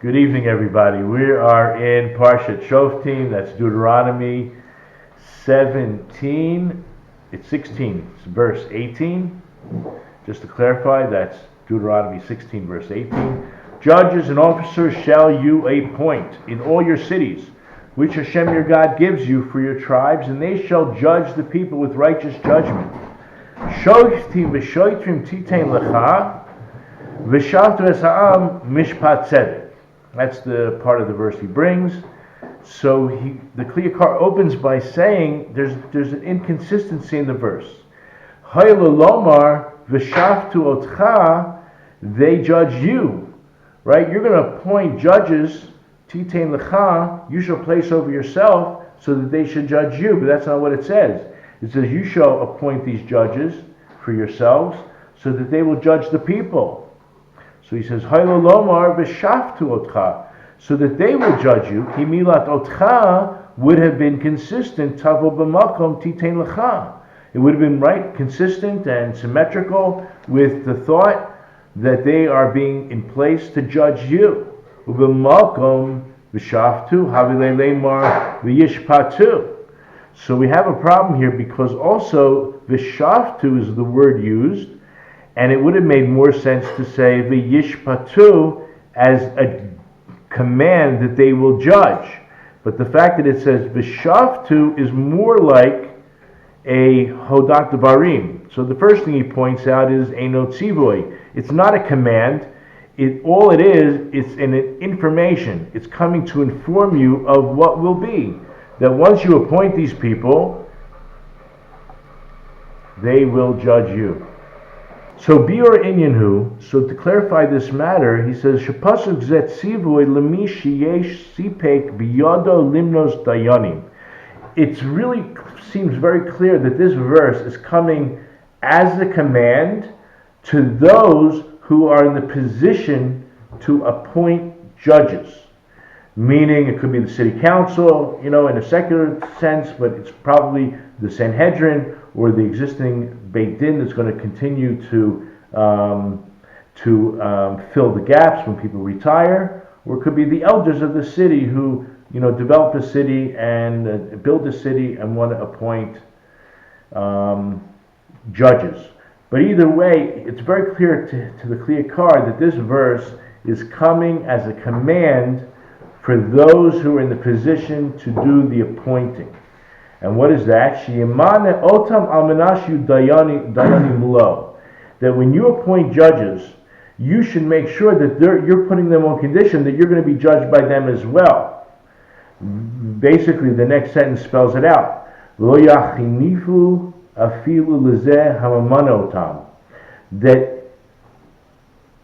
Good evening, everybody. We are in Parashat Shoftim. That's Deuteronomy 17. It's 16. It's verse 18. Just to clarify, that's Deuteronomy 16, verse 18. Judges and officers shall you appoint in all your cities, which Hashem your God gives you for your tribes, and they shall judge the people with righteous judgment. Shoftim v'shoitrim titein lecha, v'shavtu es ha'am mishpat tzedek. That's the part of the verse he brings. So the Kli Yakar opens by saying there's an inconsistency in the verse. Haylo v'shaftu otcha, they judge you, right? You're going to appoint judges, titein lecha, you shall place over yourself so that they should judge you. But that's not what it says. It says you shall appoint these judges for yourselves so that they will judge the people. So he says, Haylo lomar v'shaftu otcha, so that they will judge you. Ki milat otcha would have been consistent, tavo b'makom titein lecha. It would have been right, consistent and symmetrical with the thought that they are being in place to judge you. U'b'makom v'shaftu havilei lemar v'yishpatu. So we have a problem here because also v'shaftu is the word used, and it would have made more sense to say v'yishpatu as a command that they will judge. But the fact that it says v'shaftu is more like a hodat devarim. So the first thing he points out is eino tzivoy. It's not a command. All it is, it's an information. It's coming to inform you of what will be. That once you appoint these people, they will judge you. So biur inyanhu. So to clarify this matter, he says shepasuk zet tzivoy lemi sheyesh sipek biyado limnos dayanim. It really seems very clear that this verse is coming as a command to those who are in the position to appoint judges. Meaning it could be the city council, in a secular sense, but it's probably the Sanhedrin or the existing Beit Din that's going to continue to fill the gaps when people retire, or it could be the elders of the city who develop a city and build a city and want to appoint judges. But either way, it's very clear to the Kli Yakar that this verse is coming as a command for those who are in the position to do the appointing. And what is that? Sheyemane otam al menashu dayanim lo. That when you appoint judges, you should make sure that you're putting them on condition that you're going to be judged by them as well. Basically, the next sentence spells it out. Lo yachinifu afilu lezeh hamamanotam. That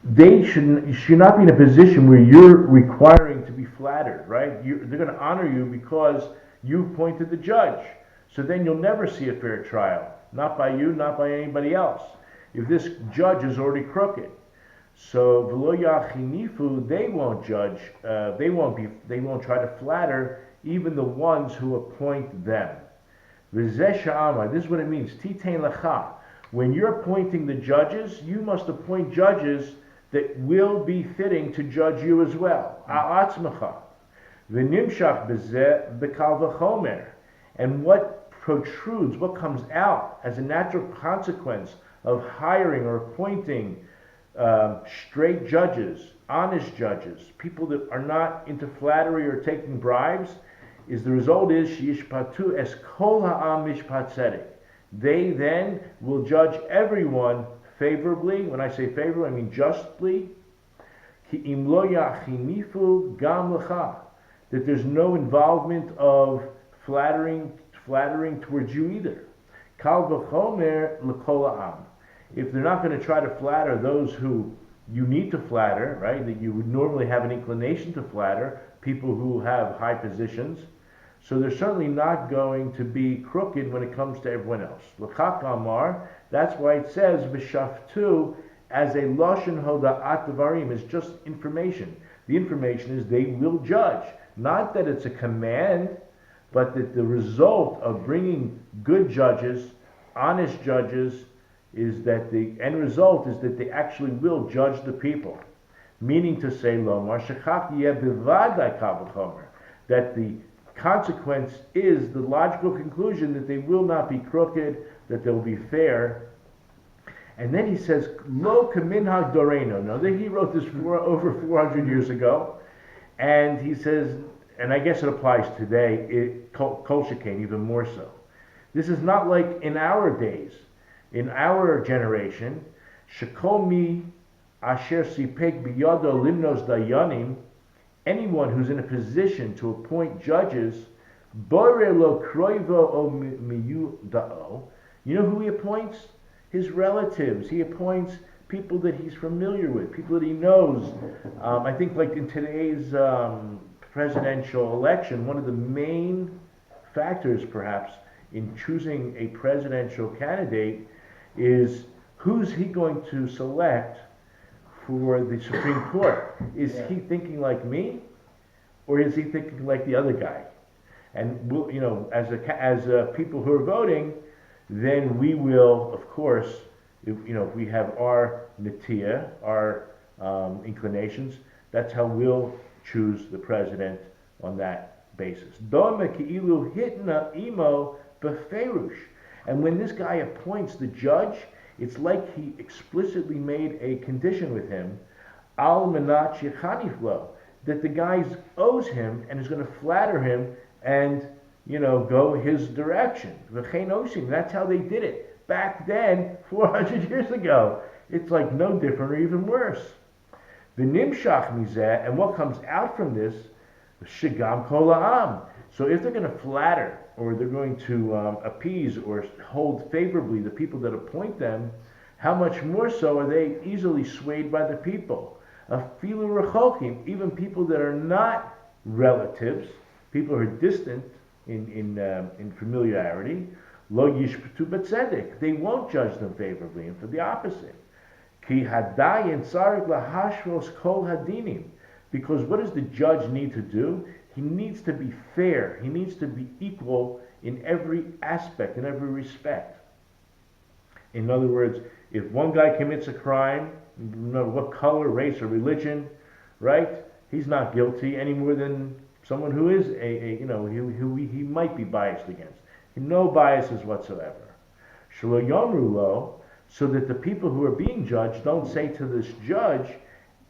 they should not be in a position where you're requiring to be flattered, right? They're going to honor you because you appointed the judge. So then you'll never see a fair trial. Not by you, not by anybody else. If this judge is already crooked. So v'lo yachinifu, they won't judge, they won't try to flatter even the ones who appoint them. V'zeh sha'amar, this is what it means, titein lecha. When you're appointing the judges, you must appoint judges that will be fitting to judge you as well. A'atzmecha. V'nimshach b'zeh b'kal v'chomer. And what protrudes, what comes out as a natural consequence of hiring or appointing straight judges, honest judges, people that are not into flattery or taking bribes, is the result is sheyishpatu es kol ha'am mishpat tzedek. They then will judge everyone favorably. When I say favorably, I mean justly. Ki im lo yachinifu gam lecha. That there's no involvement of flattering towards you either. Kal v'chomer l'kol ha'am. If they're not going to try to flatter those who you need to flatter, right, that you would normally have an inclination to flatter, people who have high positions, so they're certainly not going to be crooked when it comes to everyone else. L'chak amar, that's why it says v'shaftu as a lashon hoda'at devarim, is just information. The information is they will judge. Not that it's a command, but that the result of bringing good judges, honest judges, is that the end result is that they actually will judge the people. Meaning to say, Lomar, Shechach yeh bivadai kal v'chomer, that the consequence is the logical conclusion that they will not be crooked, that they'll be fair. And then he says, Lo kaminhag doreno. Now, he wrote this over 400 years ago, and he says, and I guess it applies today, kol shekain, even more so. This is not like in our days, in our generation, shekol mi asher sipek biyado limnos dayanim, anyone who's in a position to appoint judges, bore lo kroivo o miyudao, you know who he appoints? His relatives. He appoints people that he's familiar with, people that he knows. I think like in today's presidential election, one of the main factors perhaps in choosing a presidential candidate is who's he going to select for the Supreme Court. Is he thinking like me, or is he thinking like the other guy? And we'll, as people who are voting, then we will, of course, if we have our netiya, our inclinations, that's how we'll choose the president on that basis. And when this guy appoints the judge, it's like he explicitly made a condition with him, al menat shechaniflo, that the guy owes him and is going to flatter him and go his direction. That's how they did it back then, 400 years ago. It's like no different or even worse. The nimshach mizeh, and what comes out from this, shigam kol ha'am. So if they're going to flatter, or they're going to appease or hold favorably the people that appoint them, how much more so are they easily swayed by the people? Afilu rechokim, even people that are not relatives, people who are distant in familiarity, lo yishpatu b'tzedek, they won't judge them favorably, and for the opposite. Ki hadayin tzarek lahashros kol hadinim, because what does the judge need to do? He needs to be fair. He needs to be equal in every aspect, in every respect. In other words, if one guy commits a crime, no matter what color, race, or religion, right? He's not guilty any more than someone who is who he might be biased against. No biases whatsoever. Shelo yomru lo, so that the people who are being judged don't say to this judge,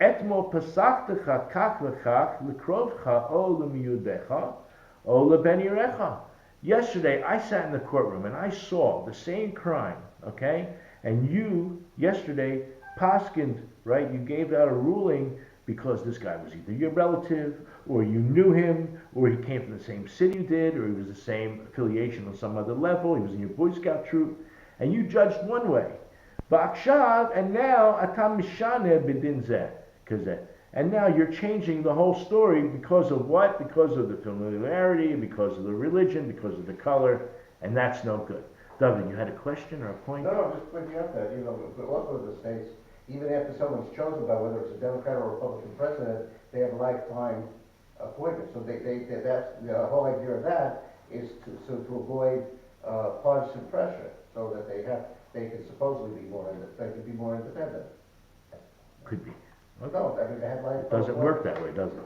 Etmo pasaktecha kach v'chach l'krovcha o l'miyudecha o l'ben yirecha. Yesterday I sat in the courtroom and I saw the same crime, okay? And you, yesterday, paskined, right? You gave out a ruling because this guy was either your relative, or you knew him, or he came from the same city you did, or he was the same affiliation on some other level, he was in your Boy Scout troop, and you judged one way. Ba'akshav, and now atam mishane b'din zeh. And now you're changing the whole story because of what? Because of the familiarity, because of the religion, because of the color, and that's no good. Dovid, you had a question or a point? No, just pointing out that, also in the States, even after someone's chosen by whether it's a Democrat or Republican president, they have lifetime appointments. So that's the whole idea of that is to avoid partisan pressure, so that they can supposedly be more independent. Could be. Okay. No, I mean they have lifetime. It doesn't work that way, does it?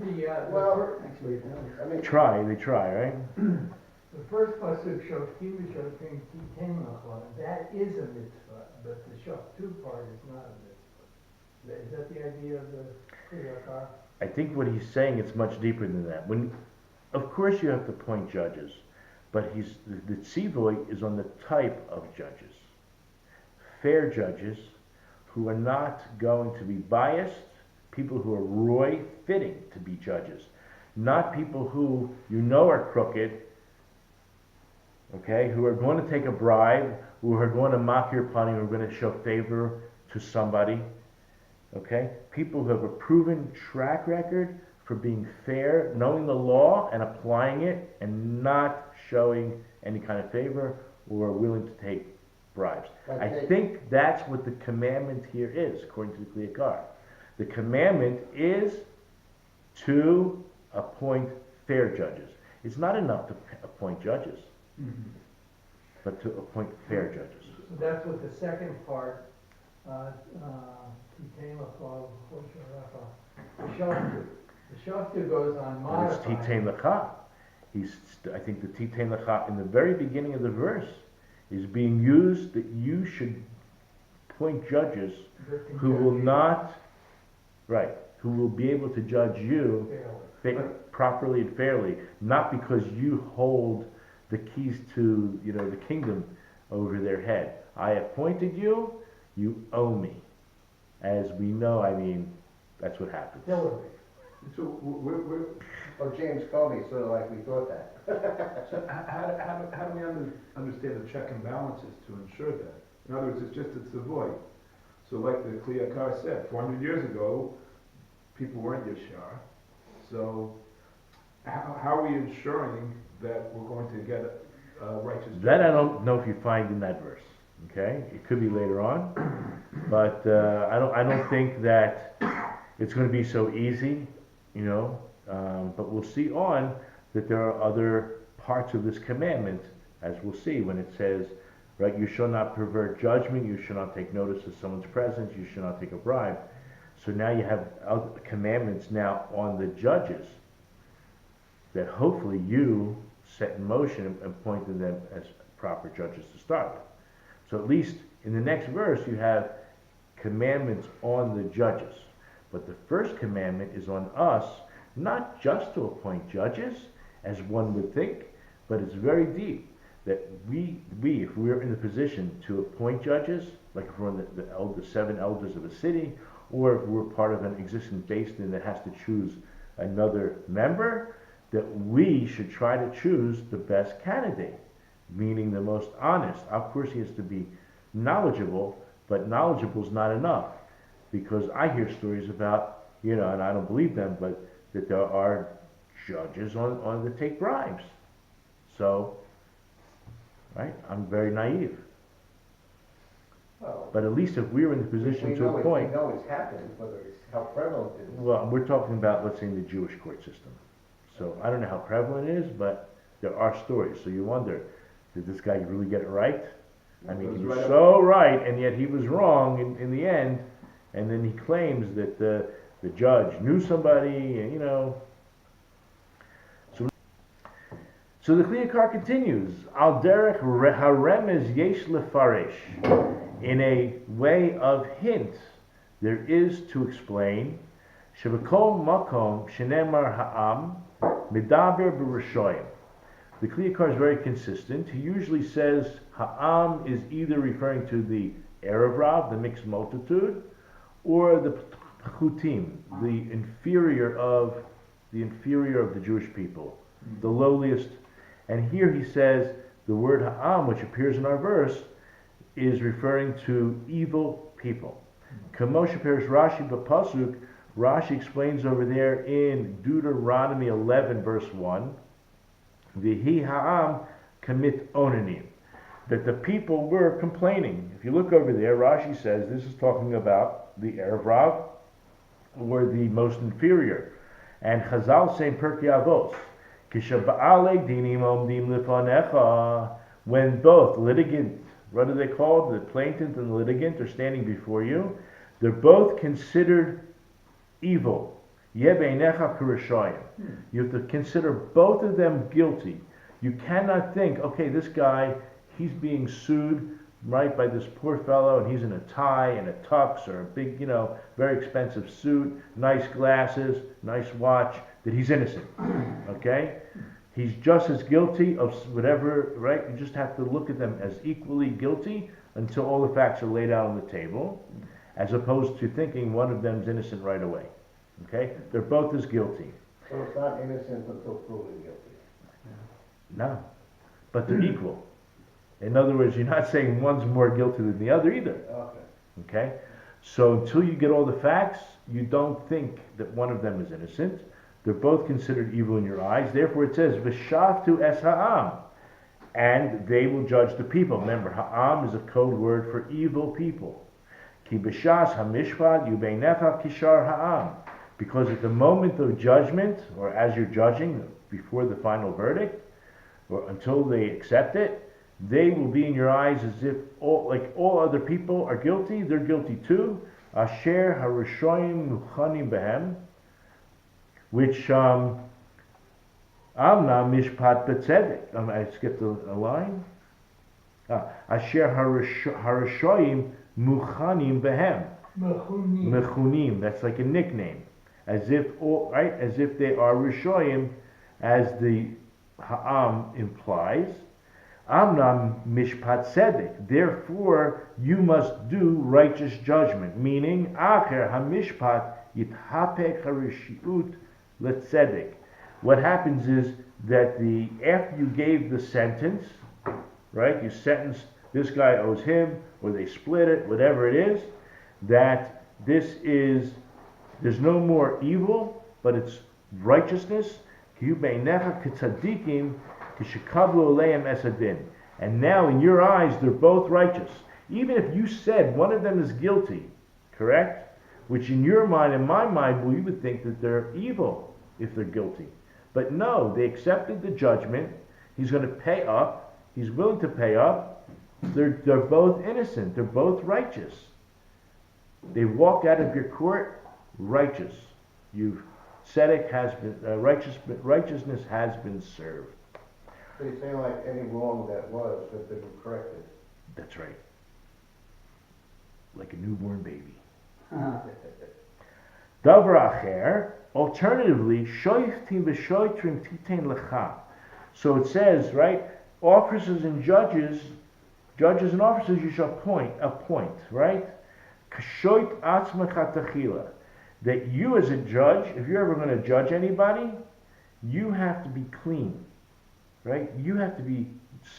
Actually it does. I mean, they try, right? The first pasuk, Shoftim v'Shoftim ki ten lachon, that is a mitzvah, but the Shoftim part is not a mitzvah. Is that the idea of the Kli Yakar? I think what he's saying, it's much deeper than that. Of course you have to appoint judges, but the tzivoy is on the type of judges. Fair judges who are not going to be biased, people who are roy fitting to be judges, not people who are crooked, okay, who are going to take a bribe, who are going to mock your punning, who are going to show favor to somebody, okay? People who have a proven track record for being fair, knowing the law and applying it, and not showing any kind of favor, or are willing to take bribes. I think that's what the commandment here is, according to the Kli Yakar. The commandment is to appoint fair judges. It's not enough to appoint judges. Mm-hmm. But to appoint fair judges. So that's what the second part Titei L'cha V'chosherecha. The Shoftim goes on But it's modifying. Titei L'cha. I think the Titei L'cha in the very beginning of the verse is being used that you should appoint judges who will not, right, who will be able to judge you properly and fairly, not because you hold the keys to, the kingdom over their head. I appointed you, you owe me. As we know, that's what happens. Hillary. So we're Well, James Comey, sort of like we thought that. so how do we understand the check and balances to ensure that? In other words, it's a void. So like the Kli Yakar said, 400 years ago, people weren't Yashar. So how are we ensuring that we're going to get righteous That I judges? don't know if you find in that verse. Okay, it could be later on, but I don't think that it's going to be so easy, But we'll see on that there are other parts of this commandment, as we'll see when it says, right, you shall not pervert judgment, you shall not take notice of someone's presence, you shall not take a bribe. So now you have other commandments now on the judges that hopefully you set in motion and appointed them as proper judges to start with. So at least in the next verse you have commandments on the judges. But the first commandment is on us, not just to appoint judges, as one would think, but it's very deep. That we, if we're in the position to appoint judges, like if we're on the 7 elders of a city, or if we're part of an existing basin that has to choose another member, that we should try to choose the best candidate, meaning the most honest. Of course, he has to be knowledgeable, but knowledgeable is not enough, because I hear stories about, and I don't believe them, but that there are judges on that take bribes. So, right, I'm very naive. Well, But at least if we're in the position to appoint, We know it's happened, whether it's how prevalent it is. well, we're talking about, let's say, in the Jewish court system. So I don't know how prevalent it is, but there are stories. So you wonder, did this guy really get it right? He was so right, and yet he was wrong in the end. And then he claims that the judge knew somebody, and So the Kli Yakar continues, Al derech haremez yesh lefarish. In a way of hint, there is to explain, Shebekol makom shenemar ha'am medaber b'rishoyim. The Kli Yakar is very consistent. He usually says ha'am is either referring to the Erev Rav, the mixed multitude, or the Pchutim, the inferior of the Jewish people, the lowliest. And here he says the word ha'am, which appears in our verse, is referring to evil people. Kamosha Perish Rashi B'Pasuk, Rashi explains over there in Deuteronomy 11 verse 1, V'hi ha'am commit onanim, that the people were complaining. If you look over there, Rashi says this is talking about the Erev Rav, or the most inferior. And Chazal say in Pirkei Avos, Kishaba'ale dinim omdim lefanecha, when both litigant, what are they called? The plaintiff and the litigant are standing before you. They're both considered evil. Yebeinecha kurashayim. You have to consider both of them guilty. You cannot think, okay, this guy, he's being sued, right, by this poor fellow, and he's in a tie and a tux or a big, very expensive suit, nice glasses, nice watch, that he's innocent. Okay? He's just as guilty of whatever, right? You just have to look at them as equally guilty until all the facts are laid out on the table, as opposed to thinking one of them's innocent right away. Okay? They're both as guilty. So it's not innocent until proven guilty. No. But they're equal. In other words, you're not saying one's more guilty than the other either. Okay. Okay? So until you get all the facts, you don't think that one of them is innocent. They're both considered evil in your eyes. Therefore it says, V'shavtu es ha'am. And they will judge the people. Remember, ha'am is a code word for evil people. Ki b'shas ha'mishpat yubeinecha kishar ha'am. Because at the moment of judgment, or as you're judging before the final verdict, or until they accept it, They will be in your eyes as if all other people are guilty. They're guilty too. Asher harushoyim muchanim behem, which amna mishpat betzedek. I skipped a line. Asher harushoyim muchanim behem. Mechunim. That's like a nickname, as if they are rishoyim, as the ha'am implies. Amnam mishpat tzedek. Therefore, you must do righteous judgment. Meaning, acher hamishpat yithapek harishiut letzedek. What happens is that after you gave the sentence, right? You sentenced this guy owes him, or they split it, whatever it is. That there's no more evil, but it's righteousness. And now in your eyes they're both righteous. Even if you said one of them is guilty, correct? Which in your mind and my mind, we would think that they're evil if they're guilty. But no, they accepted the judgment. He's going to pay up. He's willing to pay up. They're both innocent. They're both righteous. They walk out of your court righteous. Tzedek has been righteousness has been served. So you're saying like any wrong that was has been corrected. That's right. Like a newborn baby. Davar acher. Alternatively, Shoftim v'shoitrim titein lecha. So it says, right? Officers and judges and officers you shall appoint, right? Kashoit atzmecha tachila. That you as a judge, if you're ever going to judge anybody, you have to be clean, right? You have to be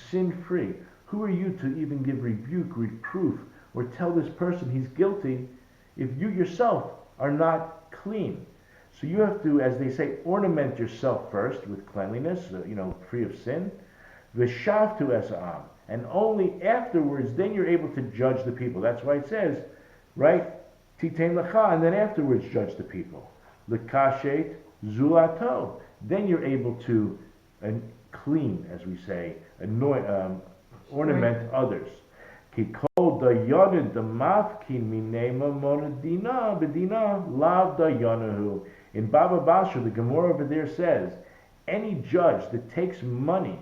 sin-free. Who are you to even give rebuke, reproof, or tell this person he's guilty if you yourself are not clean? So you have to, as they say, ornament yourself first with cleanliness, free of sin. V'shavtu esa'am. And only afterwards, then you're able to judge the people. That's why it says, right? Titein lecha, and then afterwards judge the people. L'kashet zulato. Then you're able to clean, as we say, ornament others. Ki kol dayanin demafkin minema monadina bedina lav dayanahu. In Baba Basra, the Gemara over there says, any judge that takes money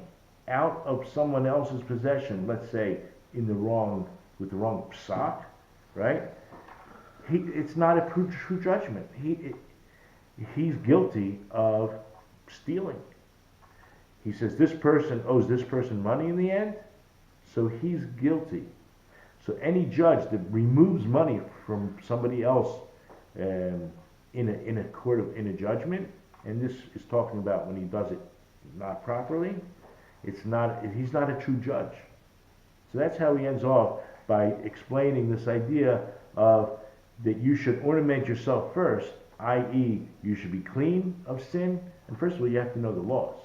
out of someone else's possession, let's say with the wrong psak, right? It's not a true judgment. He's guilty of stealing. He says this person owes this person money in the end, so he's guilty. So any judge that removes money from somebody else in a judgment, and this is talking about when he does it not properly, he's not a true judge. So that's how he ends off by explaining this idea of that you should ornament yourself first, i.e. you should be clean of sin, and first of all you have to know the laws,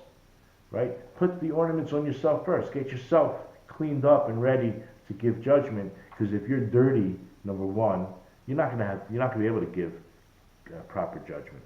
right? Put the ornaments on yourself first. Get yourself cleaned up and ready to give judgment, because if you're dirty, number one, you're not going to be able to give proper judgment.